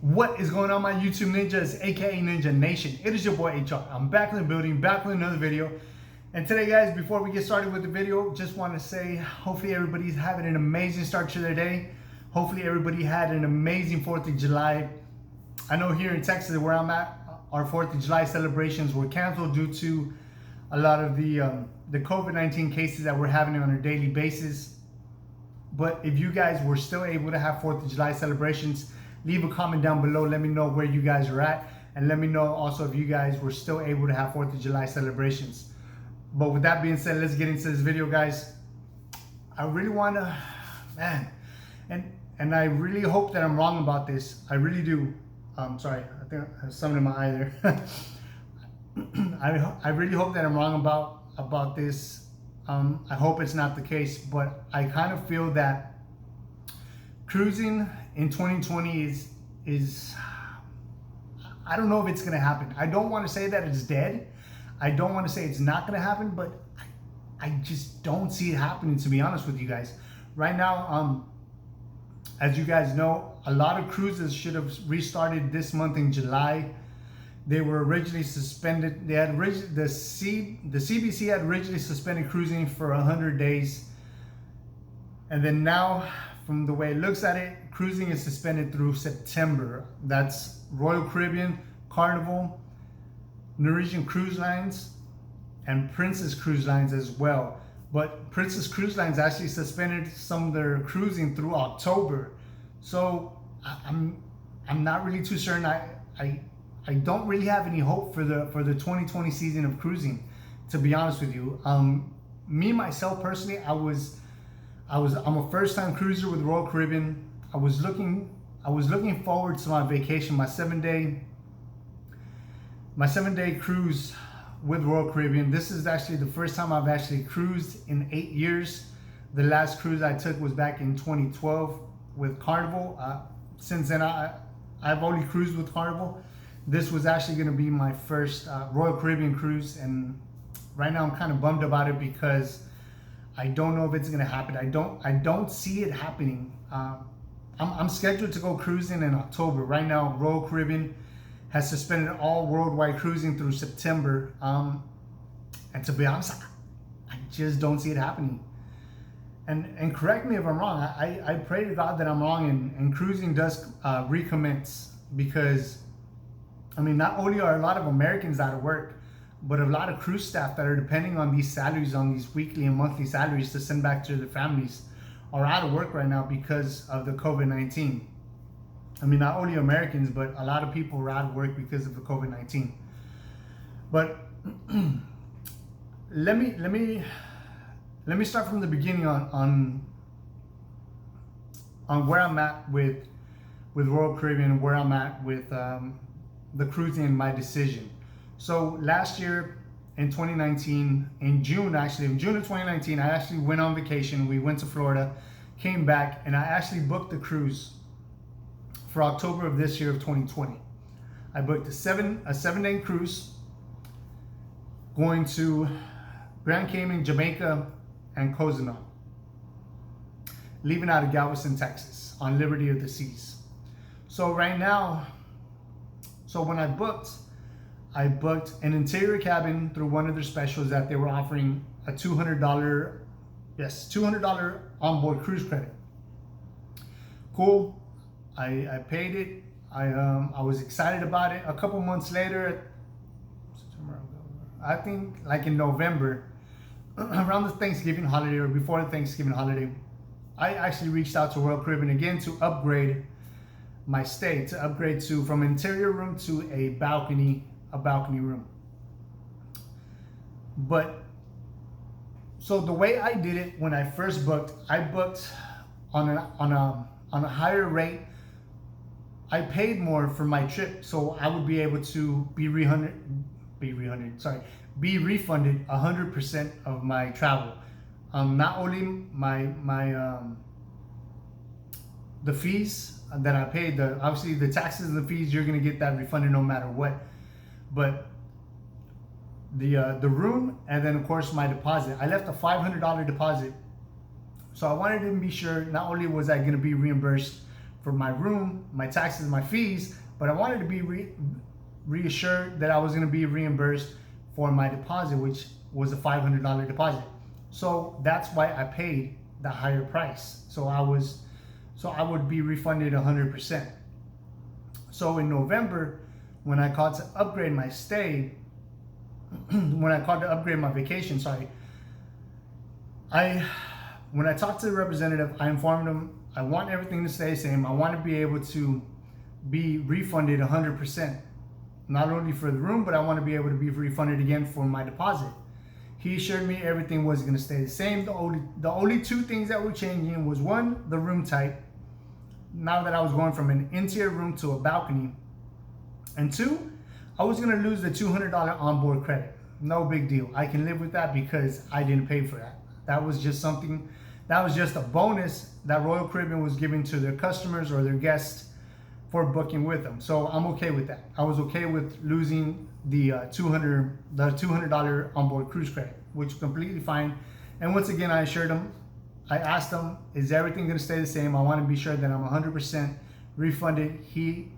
What is going on, my YouTube ninjas, aka Ninja Nation? It is your boy HR. I'm back in the building, back with another video. And today, guys, before we get started with the video, just want to say hopefully everybody's having an amazing start to their day. Hopefully everybody had an amazing 4th of July. I know here in Texas, where I'm at, our 4th of July celebrations were canceled due to a lot of the COVID-19 cases that we're having on a daily basis. But if you guys were still able to have 4th of July celebrations, leave a comment down below. Let me know where you guys are at. And let me know also if you guys were still able to have 4th of July celebrations. But with that being said, let's get into this video, guys. I really want to, man, and I really hope that I'm wrong about this. I really do. Sorry, I think I have something in my eye there. I really hope that I'm wrong about this. I hope it's not the case, but I kind of feel that cruising in 2020 is I don't know if it's gonna happen. I don't want to say that it's dead. I don't want to say it's not gonna happen, but I just don't see it happening, to be honest with you guys. Right now, as you guys know, a lot of cruises should have restarted this month in July. They were originally suspended. They had the CBC had originally suspended cruising for 100 days, and then now, from the way it looks at it, cruising is suspended through September. That's Royal Caribbean, Carnival, Norwegian Cruise Lines, and Princess Cruise Lines as well. But Princess Cruise Lines actually suspended some of their cruising through October. So I'm not really too certain. I don't really have any hope for the 2020 season of cruising, to be honest with you. Me myself personally, I'm a first-time cruiser with Royal Caribbean. I was looking forward to my vacation, my seven day cruise with Royal Caribbean. This is actually the first time I've actually cruised in 8 years. The last cruise I took was back in 2012 with Carnival. Since then, I've only cruised with Carnival. This was actually going to be my first Royal Caribbean cruise, and right now I'm kind of bummed about it because I don't know if it's going to happen. I don't see it happening. I'm scheduled to go cruising in October. Right now, Royal Caribbean has suspended all worldwide cruising through September. And to be honest, I just don't see it happening. And correct me if I'm wrong. I pray to God that I'm wrong and cruising does recommence, because I mean, not only are a lot of Americans out of work, but a lot of cruise staff that are depending on these salaries, on these weekly and monthly salaries to send back to their families, are out of work right now because of the COVID-19. I mean, not only Americans, but a lot of people are out of work because of the COVID-19. But let me start from the beginning on where I'm at with Royal Caribbean, where I'm at with the cruising and my decision. So last year in 2019, in June of 2019, I actually went on vacation. We went to Florida, came back, and I actually booked the cruise for October of this year of 2020. I booked a 7-day cruise going to Grand Cayman, Jamaica, and Cozumel, leaving out of Galveston, Texas, on Liberty of the Seas. So right now, when I booked an interior cabin through one of their specials that they were offering a $200 onboard cruise credit. Cool. I paid it. I was excited about it. A couple months later, I think like in November, around the Thanksgiving holiday or before the Thanksgiving holiday, I actually reached out to Royal Caribbean again to upgrade my stay, from interior room to a balcony room. But so the way I did it when I first booked, I booked on a higher rate. I paid more for my trip, so I would be able to be refunded 100% of my travel. Not only the fees that I paid, obviously the taxes and the fees, you're gonna get that refunded no matter what. But the room, and then of course my deposit. I left a $500 deposit, so I wanted to be sure not only was I gonna be reimbursed for my room, my taxes, my fees, but I wanted to be reassured that I was going to be reimbursed for my deposit, which was a $500 deposit. So that's why I paid the higher price. So I would be refunded 100%. So in November, when I called to upgrade my stay, when I called to upgrade my vacation, when I talked to the representative, I informed him I want everything to stay the same. I want to be able to be refunded 100%, not only for the room, but I want to be able to be refunded again for my deposit. He assured me everything was going to stay the same. The only two things that were changing was, one, the room type, now that I was going from an interior room to a balcony, and two, I was going to lose the $200 onboard credit. No big deal. I can live with that because I didn't pay for that. That was just a bonus that Royal Caribbean was giving to their customers or their guests for booking with them. So I'm okay with that. I was okay with losing the $200 onboard cruise credit, which was completely fine. And once again, I asked him, is everything going to stay the same? I want to be sure that I'm 100% refunded. He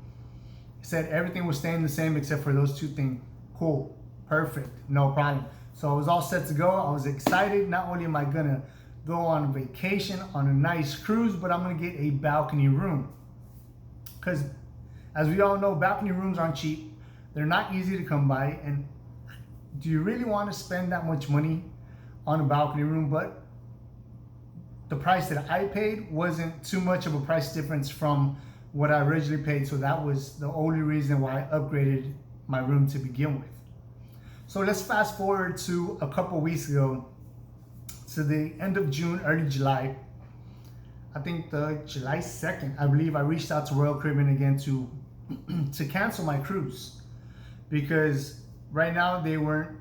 said everything was staying the same except for those two things. Cool, perfect, no problem. So I was all set to go. I was excited. Not only am I going to go on vacation on a nice cruise, but I'm going to get a balcony room. Because as we all know, balcony rooms aren't cheap. They're not easy to come by. And do you really want to spend that much money on a balcony room? But the price that I paid wasn't too much of a price difference from what I originally paid. So that was the only reason why I upgraded my room to begin with. So let's fast forward to a couple weeks ago, to the end of June, early July. I think the July 2nd, I believe I reached out to Royal Caribbean again to cancel my cruise, because right now they weren't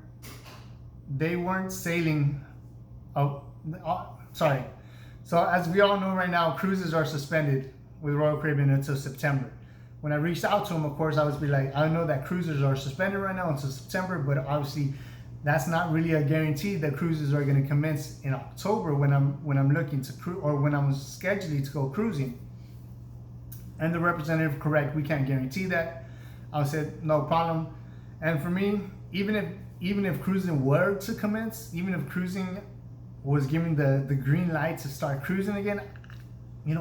sailing. Sorry. So as we all know right now, cruises are suspended with Royal Caribbean until September. When I reached out to them, of course, I was like, I know that cruises are suspended right now until September, but obviously that's not really a guarantee that cruises are going to commence in October when I'm looking to cruise, or when I'm scheduled to go cruising. And the representative, correct, we can't guarantee that. I said no problem. And for me, even if cruising were to commence, even if cruising was given the green light to start cruising again,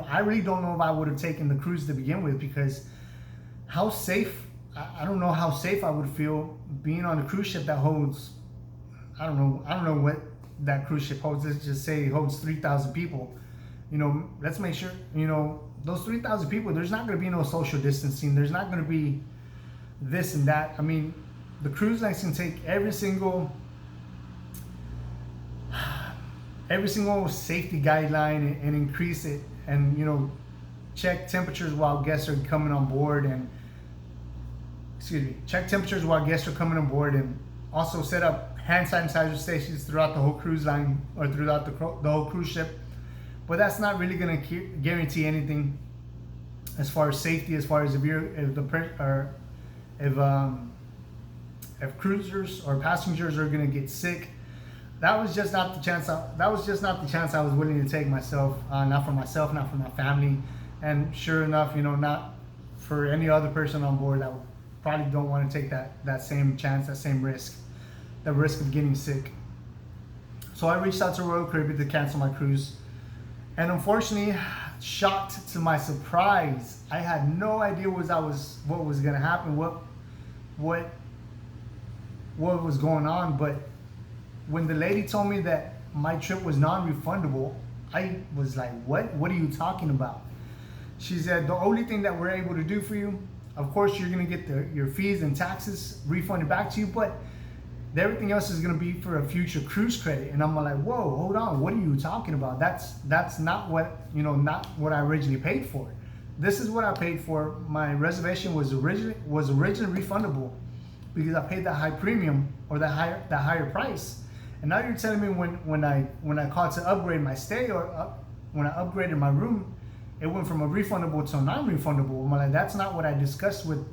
I really don't know if I would have taken the cruise to begin with, because how safe, I don't know how safe I would feel being on a cruise ship that holds, I don't know what that cruise ship holds. Let's just say it holds 3,000 people. Let's make sure, those 3,000 people, there's not going to be no social distancing. There's not going to be this and that. I mean, the cruise lines can take every single safety guideline and increase it, and check temperatures while guests are coming on board, and check temperatures while guests are coming on board, and also set up hand sanitizer stations throughout the whole cruise line, or throughout the whole cruise ship. But that's not really going to guarantee anything as far as safety, as far as if cruisers or passengers are going to get sick. That was just not the chance. I was willing to take myself, not for myself, not for my family, and sure enough, not for any other person on board that probably don't want to take that same chance, that same risk, the risk of getting sick. So I reached out to Royal Caribbean to cancel my cruise, and unfortunately, shocked to my surprise, I had no idea what was going to happen, what was going on. But when the lady told me that my trip was non-refundable, I was like, what are you talking about? She said, the only thing that we're able to do for you, of course you're going to get your fees and taxes refunded back to you, but everything else is going to be for a future cruise credit. And I'm like, whoa, hold on, what are you talking about? That's not what I originally paid for. This is what I paid for. My reservation was originally refundable because I paid that high premium, or that higher price. And now you're telling me when I called to upgrade my stay, or when I upgraded my room, it went from a refundable to a non-refundable. I'm like, that's not what I discussed with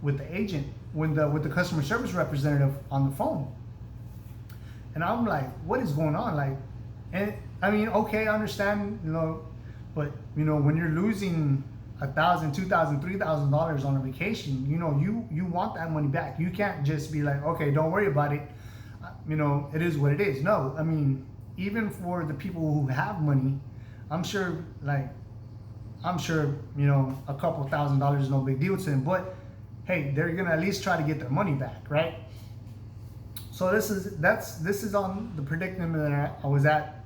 the agent, with the customer service representative on the phone. And I'm like, what is going on? Like, and I mean, okay, I understand, but when you're losing $1,000, $2,000, $3,000 on a vacation, you know, you want that money back. You can't just be like, okay, don't worry about it. You know, it is what it is. No, I mean, even for the people who have money, I'm sure, you know, a couple $1,000 is no big deal to them, but hey, they're gonna at least try to get their money back, right? So this is on the predicament that I was at.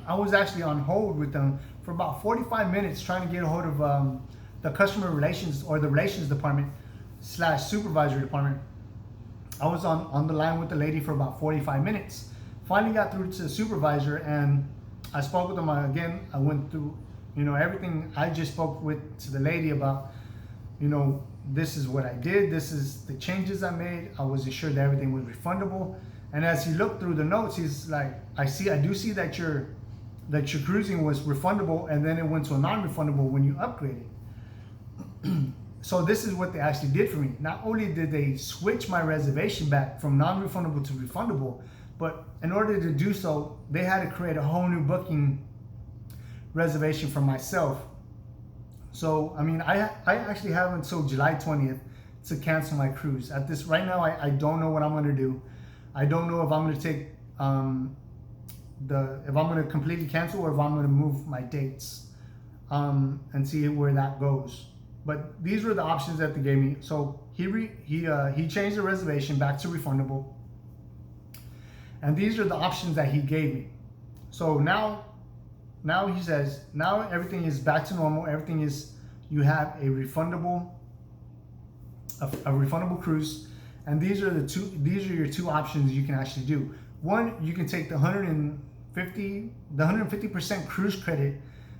I was actually on hold with them for about 45 minutes trying to get a hold of the customer relations or the relations department / supervisory department. I was on the line with the lady for about 45 minutes. Finally got through to the supervisor, and I spoke with them again. I went through, you know, everything I just spoke to the lady about. You know, this is what I did. This is the changes I made. I was assured that everything was refundable. And as he looked through the notes, he's like, I do see that your cruising was refundable, and then it went to a non-refundable when you upgraded. So this is what they actually did for me. Not only did they switch my reservation back from non-refundable to refundable, but in order to do so, they had to create a whole new booking reservation for myself. So, I mean, I actually have until July 20th to cancel my cruise. At this right now, I don't know what I'm gonna do. I don't know if I'm gonna take if I'm gonna completely cancel or if I'm gonna move my dates and see where that goes. But these were the options that they gave me. So he changed the reservation back to refundable, and these are the options that he gave me. So now he says, now everything is back to normal. Everything is, you have a refundable cruise, and these are your two options you can actually do. One, you can take the 150% cruise credit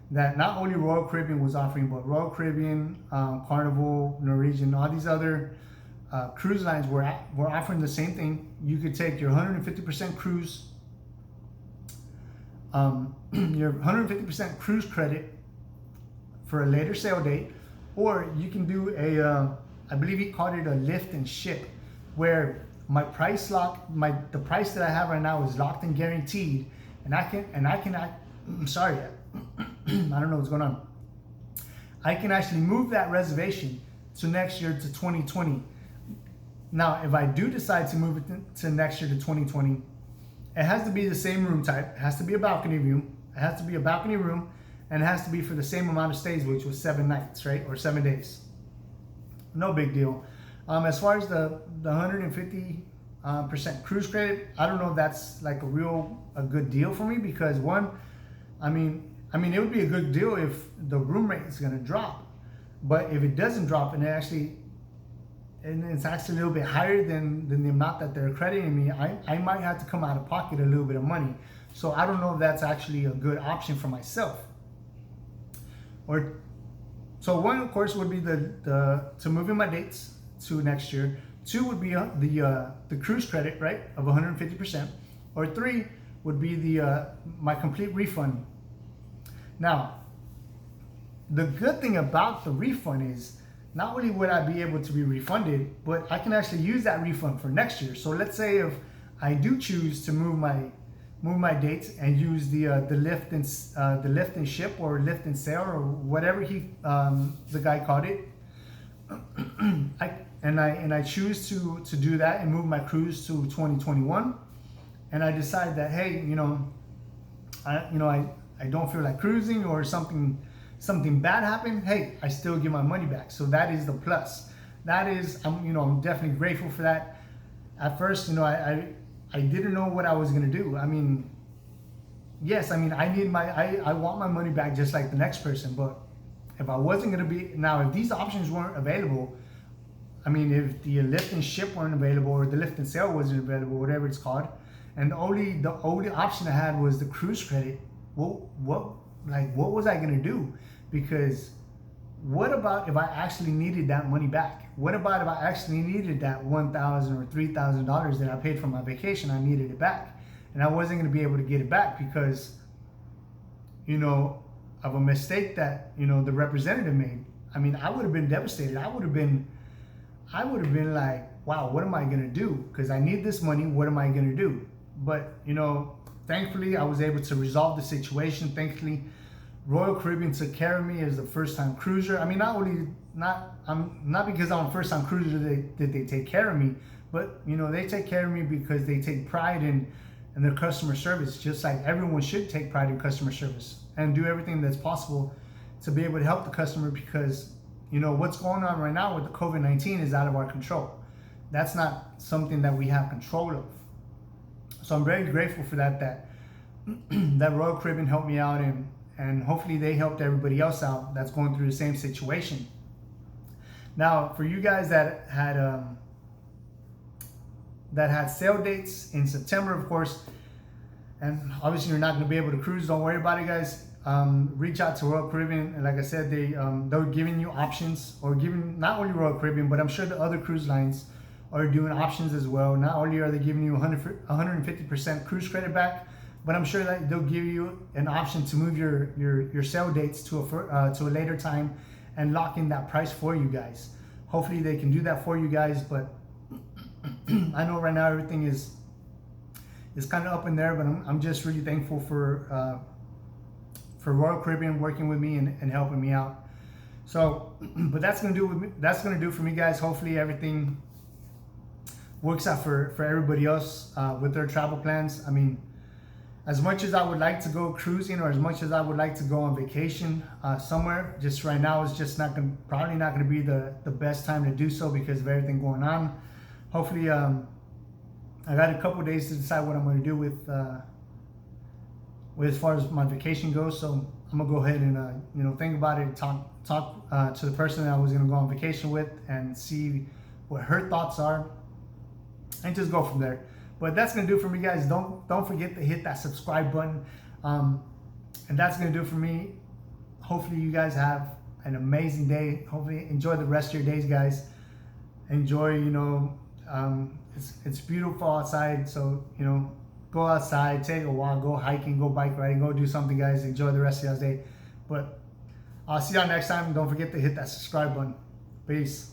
that not only Royal Caribbean was offering, but Royal Caribbean, Carnival, Norwegian, all these other cruise lines were offering the same thing. You could take your 150% cruise, your 150% cruise credit for a later sail date, or you can do I believe he called it a lift and ship, where the price that I have right now is locked and guaranteed, and I'm sorry, I don't know what's going on. I can actually move that reservation to next year to 2020. Now, if I do decide to move it to next year to 2020, it has to be the same room type. It has to be a balcony room. It has to be a balcony room, and it has to be for the same amount of stays, which was 7 nights, right? Or 7 days. No big deal. As far as the 150% cruise credit, I don't know if that's like a good deal for me, because one, I mean, it would be a good deal if the room rate is going to drop, but if it doesn't drop and it's actually a little bit higher than the amount that they're crediting me, I might have to come out of pocket a little bit of money. So I don't know if that's actually a good option for myself. So one, of course, would be to moving my dates to next year. Two would be the cruise credit, right, of 150%. Or three would be my complete refund. Now, the good thing about the refund is not only would I be able to be refunded, but I can actually use that refund for next year. So let's say if I do choose to move my dates and use the lift and ship or lift and sail or whatever the guy called it, I choose to do that and move my cruise to 2021, and I decide that, hey, I don't feel like cruising, or something bad happened, hey, I still get my money back. So that is the plus. That is, I'm definitely grateful for that. At first, I didn't know what I was gonna do. I mean, yes, I want my money back just like the next person, but if I wasn't gonna be, now if these options weren't available, I mean, if the lift and ship weren't available, or the lift and sail wasn't available, whatever it's called, and the only option I had was the cruise credit, what was I gonna do? Because what about if I actually needed that money back? What about if I actually needed that $1,000 or $3,000 that I paid for my vacation? I needed it back, and I wasn't gonna be able to get it back because, of a mistake that the representative made. I mean, I would have been devastated. I would have been like, wow, what am I gonna do? Because I need this money. What am I gonna do? But thankfully, I was able to resolve the situation. Thankfully, Royal Caribbean took care of me as a first-time cruiser. I mean, not because I'm a first-time cruiser that they take care of me, but you know, they take care of me because they take pride in their customer service, just like everyone should take pride in customer service and do everything that's possible to be able to help the customer, because you know what's going on right now with the COVID-19 is out of our control. That's not something that we have control of. So I'm very grateful for that that Royal Caribbean helped me out, and hopefully they helped everybody else out that's going through the same situation. Now, for you guys that had sale dates in September, of course, and obviously you're not going to be able to cruise, don't worry about it, guys. Reach out to Royal Caribbean, and like I said, they're giving you options, or giving not only Royal Caribbean, but I'm sure the other cruise lines are doing options as well. Not only are they giving you 150% cruise credit back, but I'm sure that they'll give you an option to move your sale dates to a later time and lock in that price for you guys. Hopefully they can do that for you guys, but I know right now everything is kind of up in there, but I'm just really thankful for Royal Caribbean working with me and helping me out. So, but that's gonna do for me, guys. Hopefully everything works out for everybody else with their travel plans. I mean, as much as I would like to go cruising, or as much as I would like to go on vacation somewhere, just right now is just probably not gonna be the best time to do so because of everything going on. Hopefully, I got a couple days to decide what I'm gonna do with as far as my vacation goes. So I'm gonna go ahead and think about it, and talk to the person that I was gonna go on vacation with, and see what her thoughts are, and just go from there. But that's gonna do it for me, guys. Don't forget to hit that subscribe button, and that's gonna do it for me. Hopefully you guys have an amazing day. Hopefully enjoy the rest of your days, guys. Enjoy, it's beautiful outside, so go outside, take a walk, go hiking, go bike riding, go do something, guys. Enjoy the rest of your day. But I'll see y'all next time. Don't forget to hit that subscribe button. Peace.